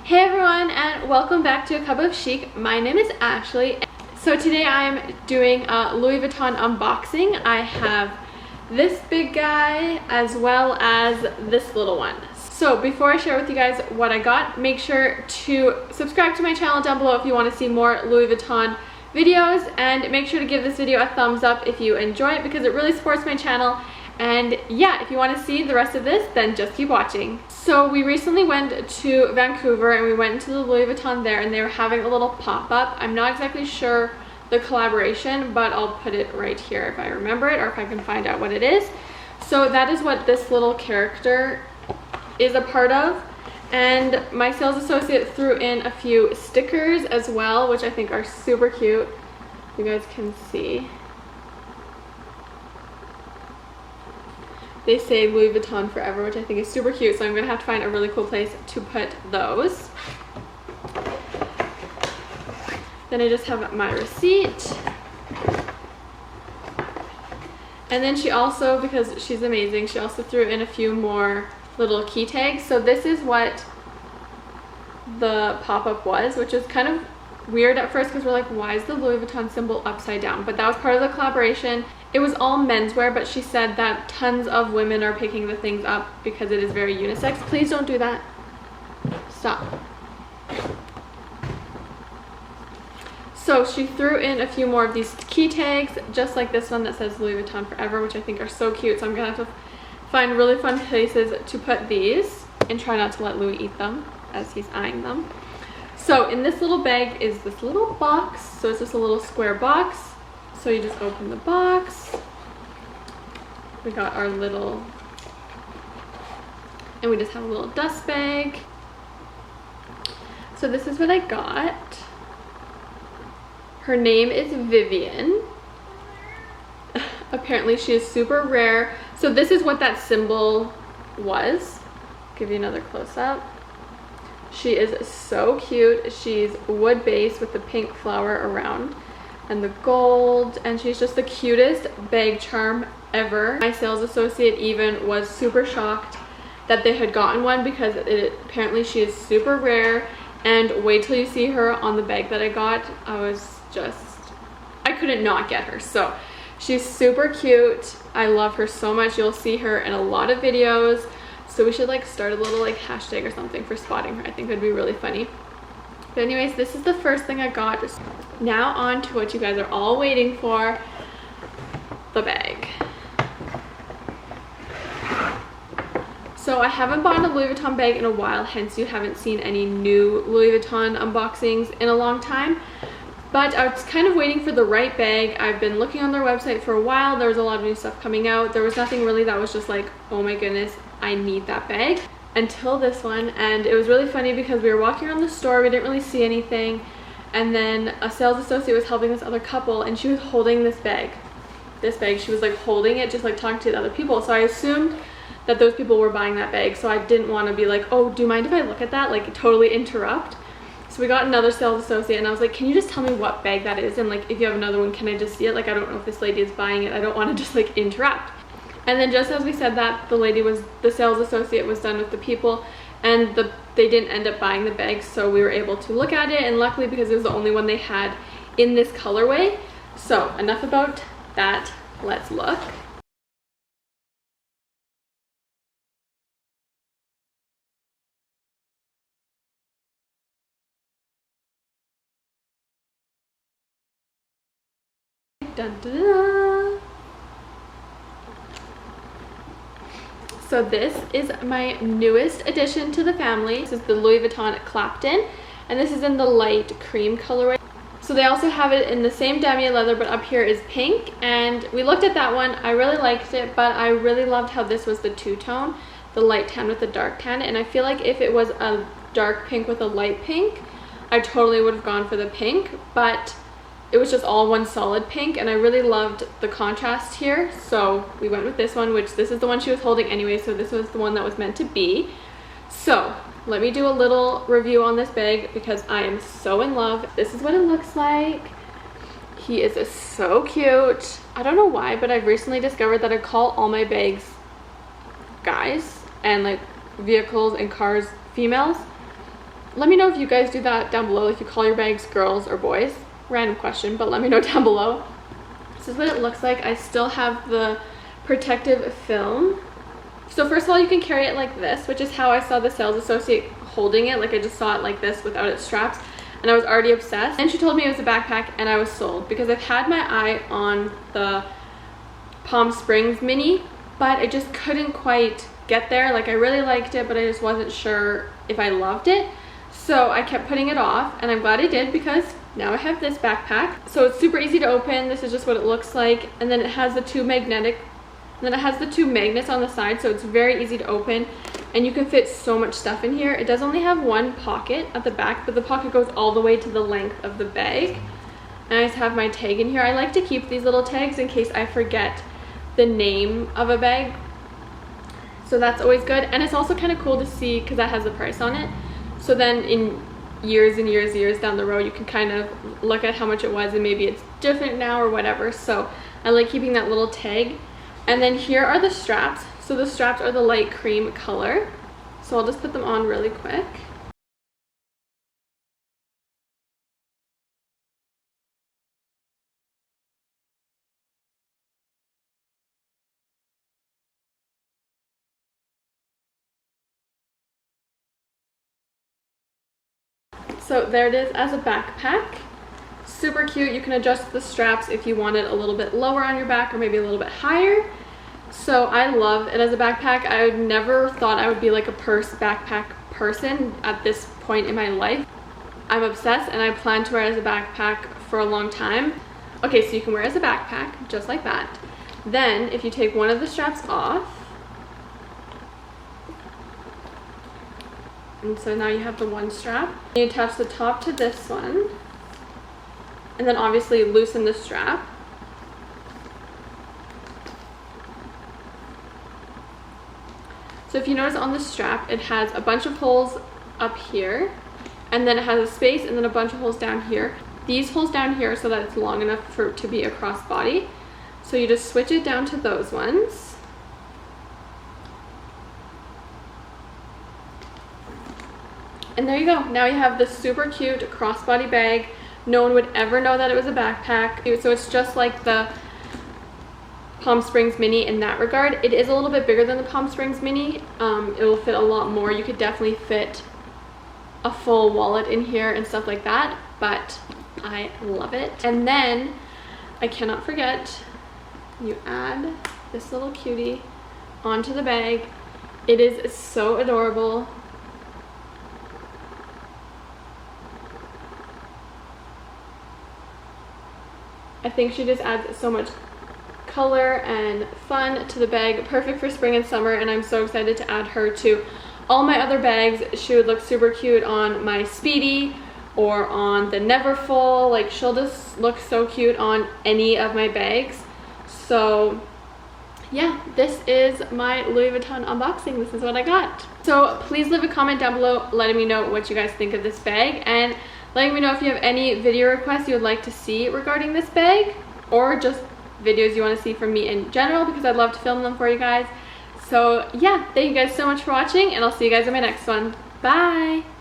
Hey everyone, and welcome back to A Cup of Chic. My name is Ashley. So today I'm doing a Louis Vuitton unboxing. I have this big guy as well as this little one. So before I share with you guys what I got, make sure to subscribe to my channel down below if you want to see more Louis Vuitton videos, and make sure to give this video a thumbs up if you enjoy it because it really supports my channel. And yeah, if you want to see the rest of this, then just keep watching. So we recently went to Vancouver and we went into the Louis Vuitton there, and they were having a little pop-up. I'm not exactly sure the collaboration, but I'll put it right here if I remember it or if I can find out what it is. So that is what this little character is a part of. And my sales associate threw in a few stickers as well, which I think are super cute. You guys can see. They say Louis Vuitton forever, which I think is super cute, so I'm going to have to find a really cool place to put those. Then I just have my receipt. And then she also, because she's amazing, she also threw in a few more little key tags. So this is what the pop-up was, which is kind of weird at first because we're like, why is the Louis Vuitton symbol upside down? But that was part of the collaboration. It was all menswear, but she said that tons of women are picking the things up because it is very unisex. Please don't do that. Stop. So she threw in a few more of these key tags, just like this one that says Louis Vuitton forever, which I think are so cute. So I'm gonna have to find really fun places to put these and try not to let Louis eat them as he's eyeing them. So in this little bag is this little box. So it's just a little square box. So you just open the box. We got our little, and we just have a little dust bag. So this is what I got. Her name is Vivian. Apparently she is super rare. So this is what that symbol was. Give you another close-up. She is so cute. She's wood based with the pink flower around and the gold, and she's just the cutest bag charm ever. My sales associate even was super shocked that they had gotten one because apparently she is super rare, and wait till you see her on the bag that I got. I couldn't not get her. So she's super cute. I love her so much. You'll see her in a lot of videos, so we should like start a little like hashtag or something for spotting her. I think it'd be really funny. But anyways, this is the first thing I got. Now on to what you guys are all waiting for, the bag. So I haven't bought a Louis Vuitton bag in a while, hence you haven't seen any new Louis Vuitton unboxings in a long time. But I was kind of waiting for the right bag. I've been looking on their website for a while. There was a lot of new stuff coming out. There was nothing really that was just like, oh my goodness, I need that bag, until this one. And it was really funny because we were walking around the store, we didn't really see anything, and then a sales associate was helping this other couple, and she was holding this bag. She was like holding it, just like talking to the other people. So I assumed that those people were buying that bag, so I didn't want to be like, oh, do you mind if I look at that, like totally interrupt. So we got another sales associate, and I was like, can you just tell me what bag that is, and like if you have another one, can I just see it? Like I don't know if this lady is buying it. I don't want to just like interrupt. And then just as we said that, the sales associate was done with the people, and they didn't end up buying the bag, so we were able to look at it, and luckily because it was the only one they had in this colorway. So enough about that, let's look. Dun, dun, dun. So this is my newest addition to the family. This is the Louis Vuitton Clapton, and this is in the light cream colorway. So they also have it in the same damier leather, but up here is pink, and we looked at that one. I really liked it, but I really loved how this was the two-tone, the light tan with the dark tan, and I feel like if it was a dark pink with a light pink, I totally would have gone for the pink, but it was just all one solid pink, and I really loved the contrast here, so we went with this one, which this is the one she was holding anyway, so this was the one that was meant to be. So let me do a little review on this bag because I am so in love. This is what it looks like. He is so cute. I don't know why, but I've recently discovered that I call all my bags guys, and like vehicles and cars females. let me know if you guys do that down below, if you call your bags girls or boys. Random question, but let me know down below. This is what it looks like. I still have the protective film. So first of all, you can carry it like this, which is how I saw the sales associate holding it. Like I just saw it like this without its straps, and I was already obsessed. And she told me it was a backpack, and I was sold because I've had my eye on the Palm Springs mini, but I just couldn't quite get there. Like I really liked it, but I just wasn't sure if I loved it. So I kept putting it off, and I'm glad I did because now I have this backpack. So it's super easy to open. This is just what it looks like, and then it has the two magnets on the side, so it's very easy to open, and you can fit so much stuff in here. It does only have one pocket at the back, but the pocket goes all the way to the length of the bag. And I just have my tag in here. I like to keep these little tags in case I forget the name of a bag, so that's always good. And it's also kind of cool to see because that has the price on it, so then in years and years down the road you can kind of look at how much it was and maybe it's different now or whatever. So I like keeping that little tag. And then here are the straps. So the straps are the light cream color, so I'll just put them on really quick. So there it is as a backpack. Super cute. You can adjust the straps if you want it a little bit lower on your back or maybe a little bit higher. So I love it as a backpack. I never thought I would be like a purse backpack person at this point in my life. I'm obsessed, and I plan to wear it as a backpack for a long time. Okay, so you can wear it as a backpack just like that. Then if you take one of the straps off, and so now you have the one strap. You attach the top to this one, and then obviously loosen the strap. So if you notice on the strap, it has a bunch of holes up here, and then it has a space and then a bunch of holes down here. These holes down here so that it's long enough for it to be a crossbody. So you just switch it down to those ones. And there you go. Now you have this super cute crossbody bag. No one would ever know that it was a backpack. So it's just like the Palm Springs mini in that regard. It is a little bit bigger than the Palm Springs mini. It will fit a lot more. You could definitely fit a full wallet in here and stuff like that, but I love it. And then I cannot forget, you add this little cutie onto the bag. It is so adorable. I think she just adds so much color and fun to the bag. Perfect for spring and summer, and I'm so excited to add her to all my other bags. She would look super cute on my Speedy or on the Neverfull. Like, she'll just look so cute on any of my bags. So yeah, this is my Louis Vuitton unboxing. This is what I got. So please leave a comment down below letting me know what you guys think of this bag, and letting me know if you have any video requests you would like to see regarding this bag, or just videos you want to see from me in general, because I'd love to film them for you guys. So yeah, thank you guys so much for watching, and I'll see you guys in my next one. Bye!